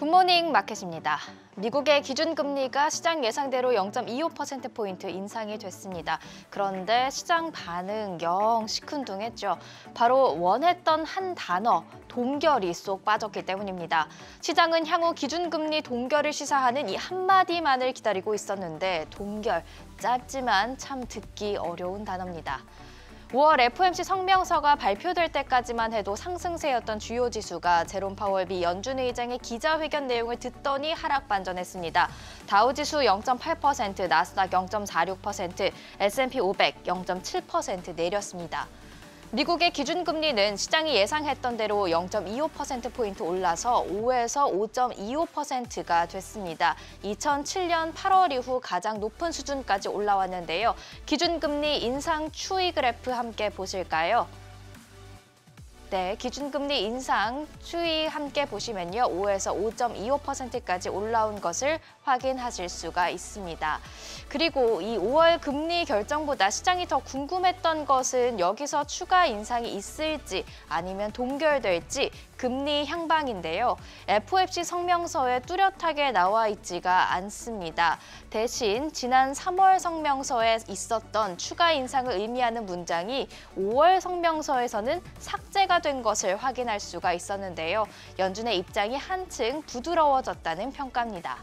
굿모닝 마켓입니다. 미국의 기준금리가 시장 예상대로 0.25%포인트 인상이 됐습니다. 그런데 시장 반응 영 시큰둥했죠. 바로 원했던 한 단어, 동결이 쏙 빠졌기 때문입니다. 시장은 향후 기준금리 동결을 시사하는 이 한마디만을 기다리고 있었는데 동결, 짧지만 참 듣기 어려운 단어입니다. 5월 FOMC 성명서가 발표될 때까지만 해도 상승세였던 주요 지수가 제롬 파월 미 연준 의장의 기자회견 내용을 듣더니 하락 반전했습니다. 다우지수 0.8%, 나스닥 0.46%, S&P 500 0.7% 내렸습니다. 미국의 기준금리는 시장이 예상했던 대로 0.25%포인트 올라서 5에서 5.25%가 됐습니다. 2007년 8월 이후 가장 높은 수준까지 올라왔는데요. 기준금리 인상 추이 그래프 함께 보실까요? 네, 기준금리 인상 추이 함께 보시면요. 5에서 5.25%까지 올라온 것을 확인하실 수가 있습니다. 그리고 이 5월 금리 결정보다 시장이 더 궁금했던 것은 여기서 추가 인상이 있을지 아니면 동결될지 금리 향방인데요. FOMC 성명서에 뚜렷하게 나와 있지가 않습니다. 대신 지난 3월 성명서에 있었던 추가 인상을 의미하는 문장이 5월 성명서에서는 삭제가 된 것을 확인할 수가 있었는데요. 연준의 입장이 한층 부드러워졌다는 평가입니다.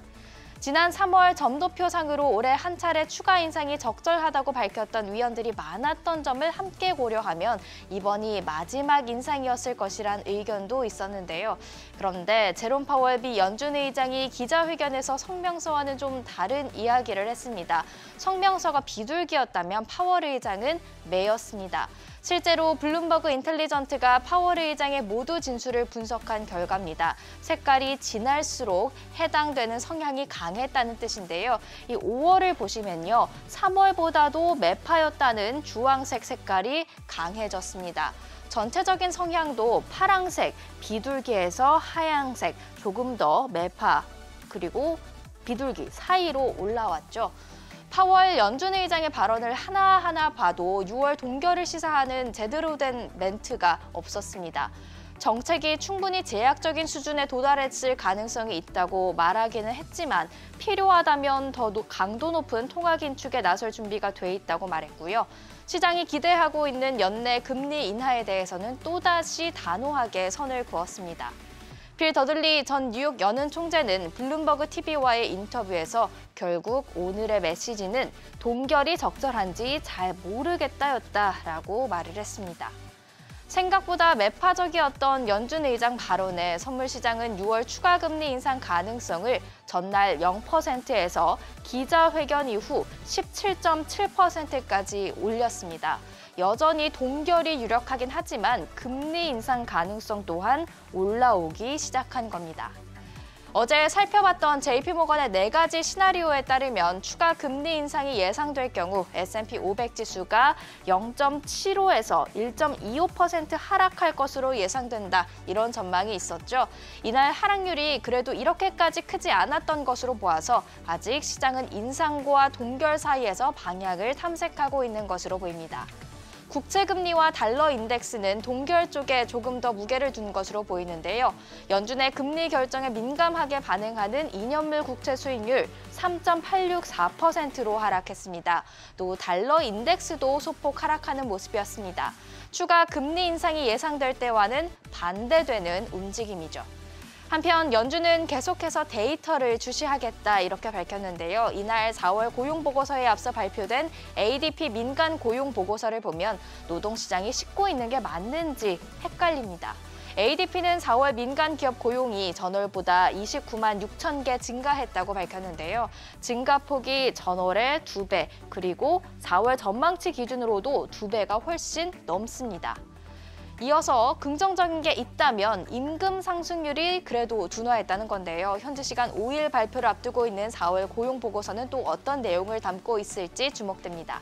지난 3월 점도표상으로 올해 한 차례 추가 인상이 적절하다고 밝혔던 위원들이 많았던 점을 함께 고려하면 이번이 마지막 인상이었을 것이란 의견도 있었는데요. 그런데 제롬 파월 미 연준 의장이 기자회견에서 성명서와는 좀 다른 이야기를 했습니다. 성명서가 비둘기였다면 파월 의장은 매였습니다. 실제로 블룸버그 인텔리전트가 파월 의장의 모두 진술을 분석한 결과입니다. 색깔이 진할수록 해당되는 성향이 강했다는 뜻인데요. 이 5월을 보시면요. 3월보다도 매파였다는 주황색 색깔이 강해졌습니다. 전체적인 성향도 파랑색, 비둘기에서 하양색, 조금 더 매파, 그리고 비둘기 사이로 올라왔죠. 파월 연준 의장의 발언을 하나하나 봐도 6월 동결을 시사하는 제대로 된 멘트가 없었습니다. 정책이 충분히 제약적인 수준에 도달했을 가능성이 있다고 말하기는 했지만 필요하다면 더 강도 높은 통화 긴축에 나설 준비가 돼 있다고 말했고요. 시장이 기대하고 있는 연내 금리 인하에 대해서는 또다시 단호하게 선을 그었습니다. 빌 더들리 전 뉴욕 연은 총재는 블룸버그 TV와의 인터뷰에서 결국 오늘의 메시지는 동결이 적절한지 잘 모르겠다였다라고 말을 했습니다. 생각보다 매파적이었던 연준 의장 발언에 선물 시장은 6월 추가 금리 인상 가능성을 전날 0%에서 기자회견 이후 17.7%까지 올렸습니다. 여전히 동결이 유력하긴 하지만 금리 인상 가능성 또한 올라오기 시작한 겁니다. 어제 살펴봤던 JP모건의 4가지 시나리오에 따르면 추가 금리 인상이 예상될 경우 S&P 500 지수가 0.75에서 1.25% 하락할 것으로 예상된다. 이런 전망이 있었죠. 이날 하락률이 그래도 이렇게까지 크지 않았던 것으로 보아서 아직 시장은 인상과 동결 사이에서 방향을 탐색하고 있는 것으로 보입니다. 국채금리와 달러 인덱스는 동결 쪽에 조금 더 무게를 둔 것으로 보이는데요. 연준의 금리 결정에 민감하게 반응하는 2년물 국채 수익률 3.864%로 하락했습니다. 또 달러 인덱스도 소폭 하락하는 모습이었습니다. 추가 금리 인상이 예상될 때와는 반대되는 움직임이죠. 한편 연준은 계속해서 데이터를 주시하겠다 이렇게 밝혔는데요. 이날 4월 고용보고서에 앞서 발표된 ADP 민간 고용보고서를 보면 노동시장이 싣고 있는 게 맞는지 헷갈립니다. ADP는 4월 민간 기업 고용이 전월보다 29만 6천 개 증가했다고 밝혔는데요. 증가폭이 전월의 2배, 그리고 4월 전망치 기준으로도 2배가 훨씬 넘습니다. 이어서 긍정적인 게 있다면 임금 상승률이 그래도 둔화했다는 건데요. 현지 시간 5일 발표를 앞두고 있는 4월 고용보고서는 또 어떤 내용을 담고 있을지 주목됩니다.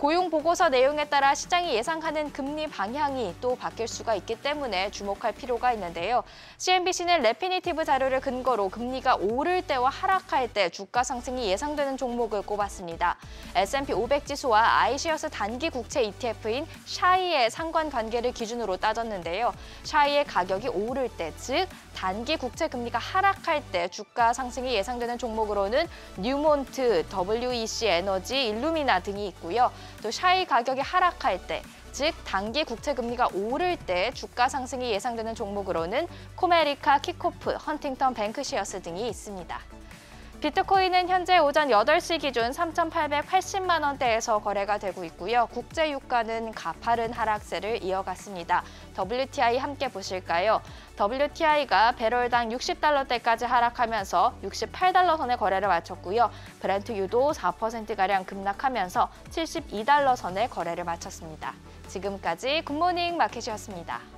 고용 보고서 내용에 따라 시장이 예상하는 금리 방향이 또 바뀔 수가 있기 때문에 주목할 필요가 있는데요. CNBC는 레피니티브 자료를 근거로 금리가 오를 때와 하락할 때 주가 상승이 예상되는 종목을 꼽았습니다. S&P 500 지수와 iShares 단기 국채 ETF인 샤이의 상관관계를 기준으로 따졌는데요. 샤이의 가격이 오를 때, 즉 단기 국채 금리가 하락할 때 주가 상승이 예상되는 종목으로는 뉴몬트, WEC 에너지, 일루미나 등이 있고요. 또 샤이 가격이 하락할 때, 즉 단기 국채 금리가 오를 때 주가 상승이 예상되는 종목으로는 코메리카, 키코프, 헌팅턴 뱅크시어스 등이 있습니다. 비트코인은 현재 오전 8시 기준 3,880만 원대에서 거래가 되고 있고요. 국제 유가는 가파른 하락세를 이어갔습니다. WTI 함께 보실까요? WTI가 배럴당 60달러대까지 하락하면서 68달러 선에 거래를 마쳤고요. 브렌트유도 4%가량 급락하면서 72달러 선에 거래를 마쳤습니다. 지금까지 굿모닝 마켓이었습니다.